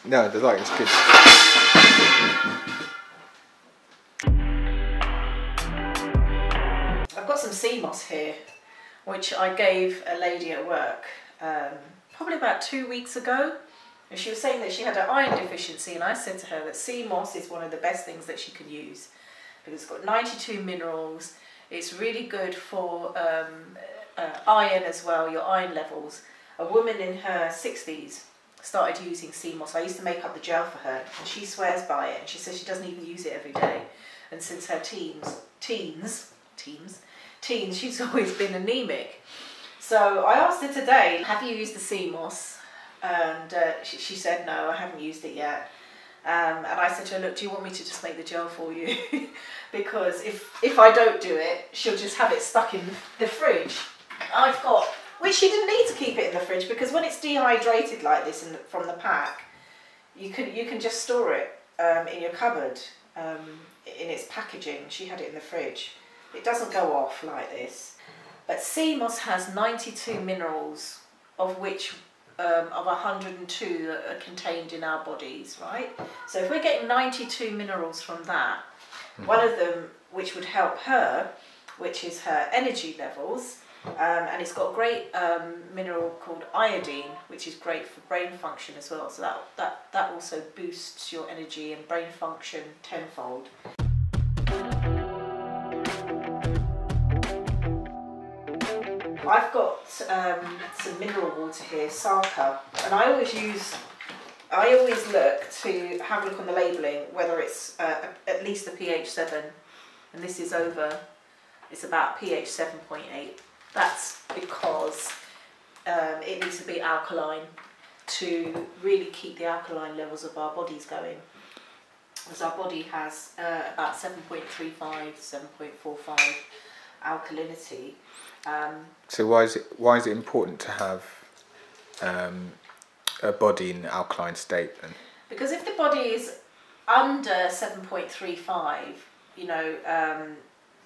No, the lighting's good. I've got some sea moss here, which I gave a lady at work probably about 2 weeks ago. And she was saying that she had an iron deficiency, and I said to her that sea moss is one of the best things that she can use because it's got 92 minerals. It's really good for iron as well, your iron levels. A woman in her 60s started using sea moss. I used to make up the gel for her, and she swears by it, and she says she doesn't even use it every day. And since her teens, she's always been anemic. So I asked her today, have you used the sea moss? And she said, no, I haven't used it yet. And I said to her, look, do you want me to just make the gel for you? Because if I don't do it, she'll just have it stuck in the fridge. I've got, which she didn't need to keep it in the fridge, because when it's dehydrated like this from the pack, you can just store it in your cupboard in its packaging. She had it in the fridge. It doesn't go off like this. But sea moss has 92 minerals, of which of 102 that are contained in our bodies, right? So if we're getting 92 minerals from that, one of them which would help her, which is her energy levels, and it's got a great mineral called iodine, which is great for brain function as well. So that also boosts your energy and brain function tenfold. I've got some mineral water here, Sarka, and I always look to have a look on the labelling whether it's at least a pH 7, and this is over, it's about pH 7.8. That's because it needs to be alkaline to really keep the alkaline levels of our bodies going. Because our body has about 7.35, 7.45 alkalinity. So why is it important to have a body in an alkaline state then? Because if the body is under 7.35, you know,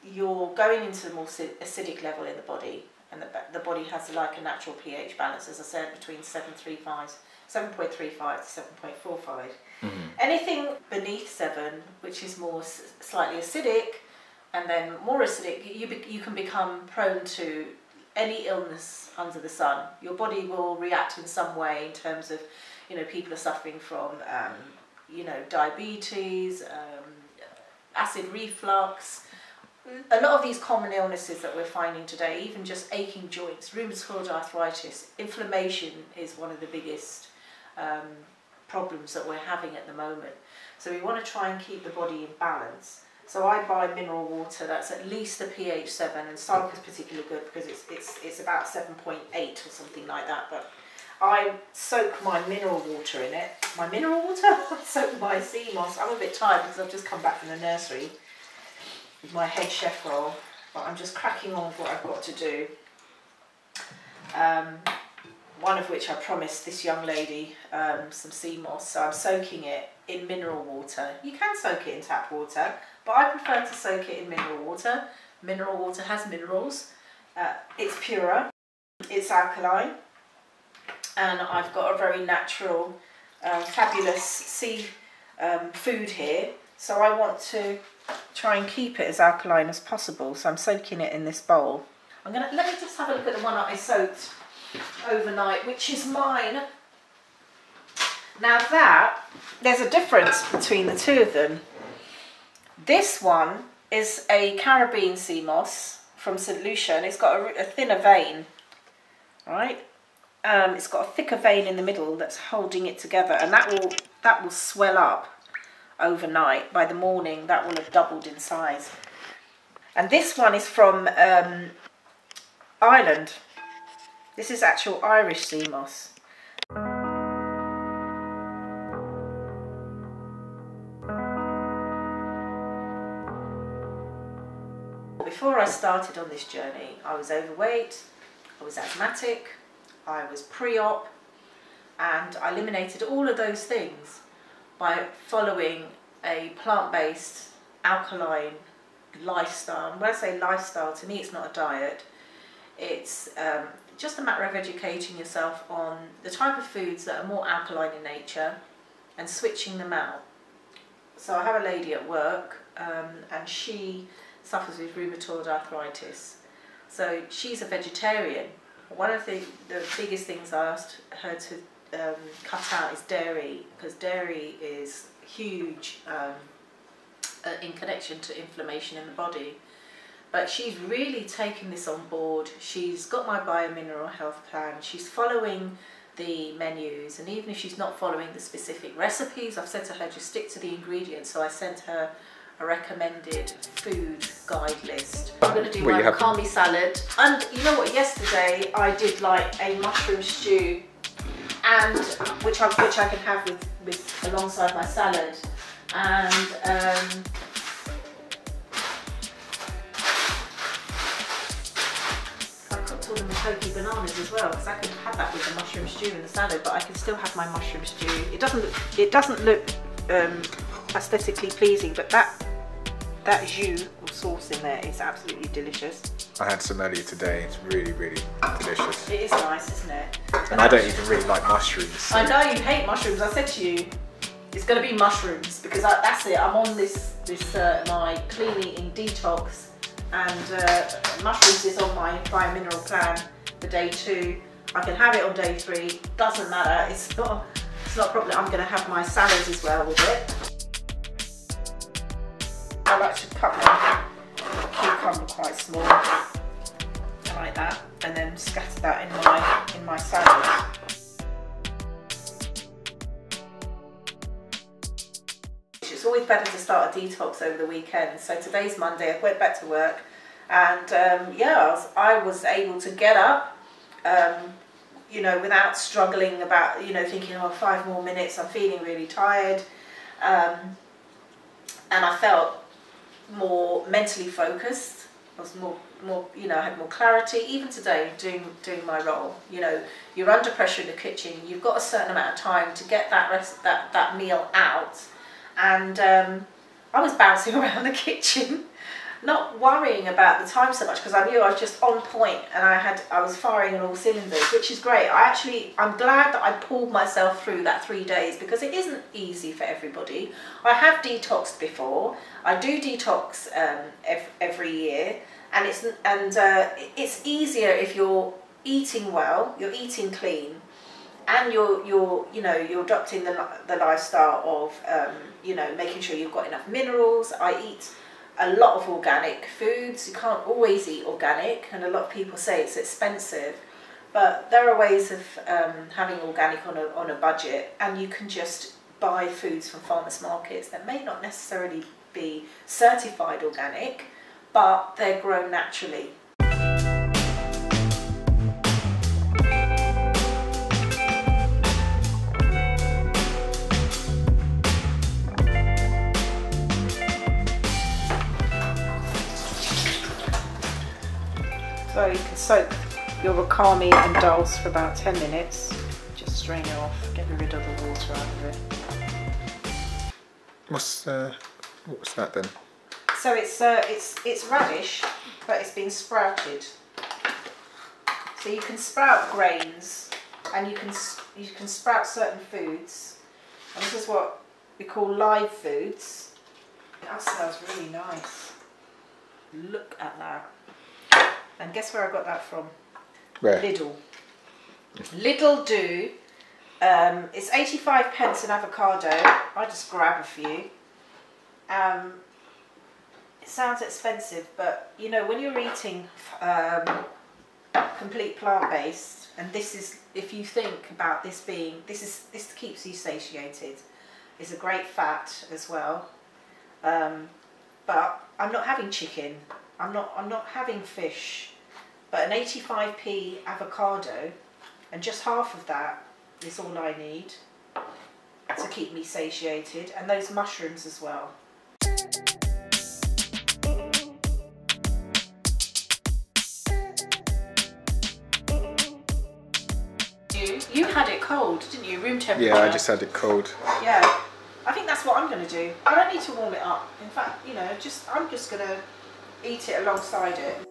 you're going into a more acidic level in the body, and the body has like a natural pH balance, as I said, between 7.35 to 7.45. Anything beneath 7, which is more slightly acidic, and then more acidic, you can become prone to any illness under the sun. Your body will react in some way in terms of, you know, people are suffering from, you know, diabetes, acid reflux. A lot of these common illnesses that we're finding today, even just aching joints, rheumatoid arthritis, inflammation is one of the biggest problems that we're having at the moment. So we want to try and keep the body in balance. So I buy mineral water that's at least a pH 7, and Sarka is particularly good because it's about 7.8 or something like that. But I soak my mineral water in it. My mineral water? I soak my sea moss. I'm a bit tired because I've just come back from the nursery with my head chef role, but I'm just cracking on with what I've got to do. One of which I promised this young lady some sea moss, so I'm soaking it in mineral water. You can soak it in tap water, but I prefer to soak it in mineral water. Mineral water has minerals, it's purer, it's alkaline, and I've got a very natural, fabulous sea food here, so I want to try and keep it as alkaline as possible. So I'm soaking it in this bowl. Let me just have a look at the one that I soaked overnight, which is mine. Now there's a difference between the two of them. This one is a Caribbean sea moss from St. Lucia, and it's got a thinner vein, right? It's got a thicker vein in the middle that's holding it together, and that will swell up overnight. By the morning, that will have doubled in size. And this one is from Ireland. This is actual Irish sea moss. Before I started on this journey, I was overweight, I was asthmatic, I was pre-op, and I eliminated all of those things by following a plant-based, alkaline lifestyle. And when I say lifestyle, to me it's not a diet. It's just a matter of educating yourself on the type of foods that are more alkaline in nature, and switching them out. So I have a lady at work and she suffers with rheumatoid arthritis. So she's a vegetarian. One of the biggest things I asked her to cut out is dairy, because dairy is huge in connection to inflammation in the body. But she's really taken this on board. She's got my biomineral health plan. She's following the menus, and even if she's not following the specific recipes, I've said to her just stick to the ingredients. So I sent her a recommended food guide list. I'm going to do my wakame salad, and you know what, yesterday I did like a mushroom stew, and which I can have with alongside my salad, and all the matoki bananas as well, because I can have that with the mushroom stew and the salad, but I can still have my mushroom stew. It doesn't look aesthetically pleasing, but that jus or sauce in there is absolutely delicious. I had some earlier today. It's really, really delicious. It is nice, isn't it? But and I don't even really like mushrooms. So. I know you hate mushrooms. I said to you, it's going to be mushrooms, because that's it. I'm on this my clean eating detox. And mushrooms is on my biomineral plan for day 2. I can have it on day 3. Doesn't matter. It's not a problem. I'm going to have my salads as well with it. I like to cut my cucumber quite small, like that, and then scatter that in my salad. It's always better to start a detox over the weekend. So today's Monday, I went back to work, and yeah, I was able to get up, you know, without struggling about, you know, thinking, oh, 5 more minutes, I'm feeling really tired, and I felt more mentally focused. I was more, you know, I had more clarity. Even today, doing my role, you know, you're under pressure in the kitchen. You've got a certain amount of time to get that meal out. And I was bouncing around the kitchen, not worrying about the time so much, because I knew I was just on point, and I was firing on all cylinders, which is great. I'm glad that I pulled myself through that 3 days, because it isn't easy for everybody. I have detoxed before. I do detox every year, and it's easier if you're eating well, you're eating clean, and you're adopting the lifestyle of you know, making sure you've got enough minerals. I eat a lot of organic foods. You can't always eat organic, and a lot of people say it's expensive, but there are ways of having organic on a budget, and you can just buy foods from farmers markets that may not necessarily be certified organic, but they're grown naturally. So you can soak your wakame and dulse for about 10 minutes. Just strain it off, get rid of the water out of it. What's that then? So it's radish, but it's been sprouted. So you can sprout grains, and you can sprout certain foods. And this is what we call live foods. That smells really nice. Look at that. And guess where I got that from? Where? Lidl. Lidl do. It's 85p an avocado. I just grab a few. It sounds expensive, but you know, when you're eating complete plant-based, and this is, if you think about this being, this keeps you satiated. It's a great fat as well. But I'm not having chicken. I'm not having fish, but an 85p avocado, and just half of that is all I need to keep me satiated, and those mushrooms as well. You had it cold, didn't you? Room temperature. Yeah, I just had it cold. Yeah, I think that's what I'm going to do. I don't need to warm it up. In fact, you know, I'm just going to eat it alongside it.